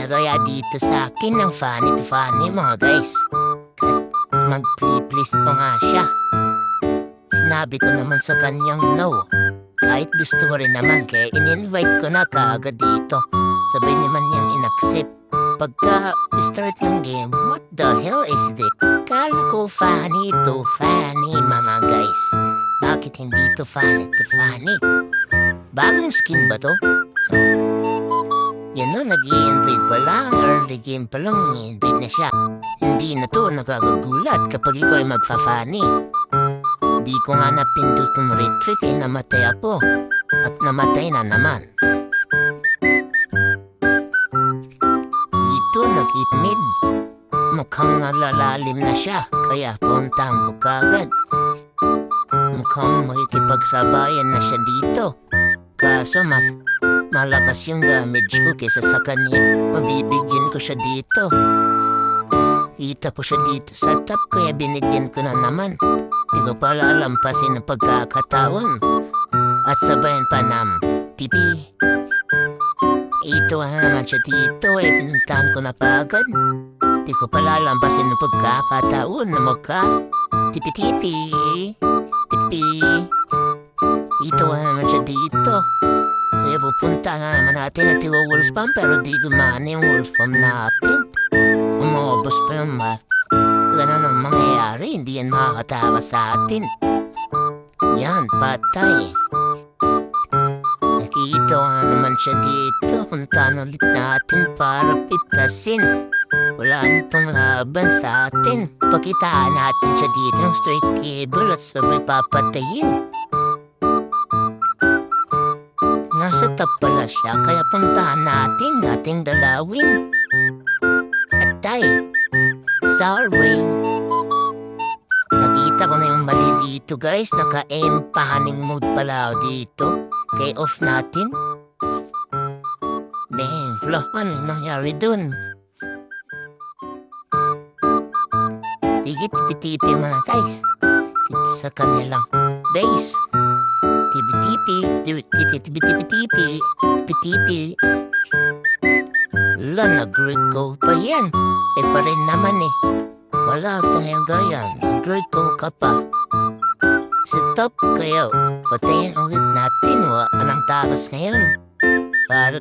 nagaya dito sa akin ng funny to funny mga guys. At mag-please pa nga siya. Sinabi ko naman sa kanyang no. Kahit gusto ko rin naman kaya in-invite ko na kaagad dito. Sabi naman niyang in-accept. Pagka start ng game, what the hell is this? Kala ko funny to funny mga guys. Bakit hindi to funny to funny? Bagong skin ba to? Yan o, nag-i-invade pa lang. Early game pa lang, i-invade na siya. Hindi na to nakakagulat kapag ikaw ay magfa-funny. Di ko nga napindot yung retreat eh, namatay ako. At namatay na naman. Dito nag-hit mid. Mukhang nalalalim na siya, kaya puntahan ko kagad. Mukhang makikipagsabayan na siya dito. Kaso malakas yung damage ko kesa sa kanya. Mabibigyan ko siya dito. Kita ko siya dito sa top kaya binigyan ko na naman. Di ko pala lampasin ang pagkakataon. At sabayan pa ng TV. Ito naman siya dito eh, pinuntahan ko na pagad. Di ko pala lampasin ang pagkakataon na magka tipi-tipi. Tipi. Ito naman siya dito. Kaya pupunta nga naman natin at wolf farm pero di gumana yung wolf farm natin. Umobos pa yung ganun ang mangyayari. Hindi yan makakatawa sa atin. Yan, patay. Nakita nga naman siya dito. Puntaan ulit natin para pitasin. Wala nitong laban sa atin. Pakitaan natin siya dito ng straight cable at sabay papatayin. Nasa top pala siya, kaya puntahan natin, ating dalawin. Atay, sorry. Nakita ko na yung mali dito guys, naka-aim panning mode pala ako dito. Kaya off natin. Bang, flaw, ano nangyari dun? Tipi-tipi mga guys. Dito sa kanilang base. Tipi-tipi. Wala, nag-grade go pa yan. Eh pa rin naman eh. Wala tayong gaya. Nag-grade go ka pa. Sa top kayo. Patayin ulit natin. Anong tapas ngayon? Para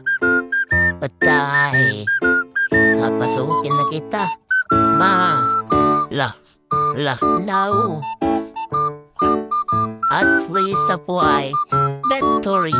patay. Papasukin na kita. No. At least apply victory.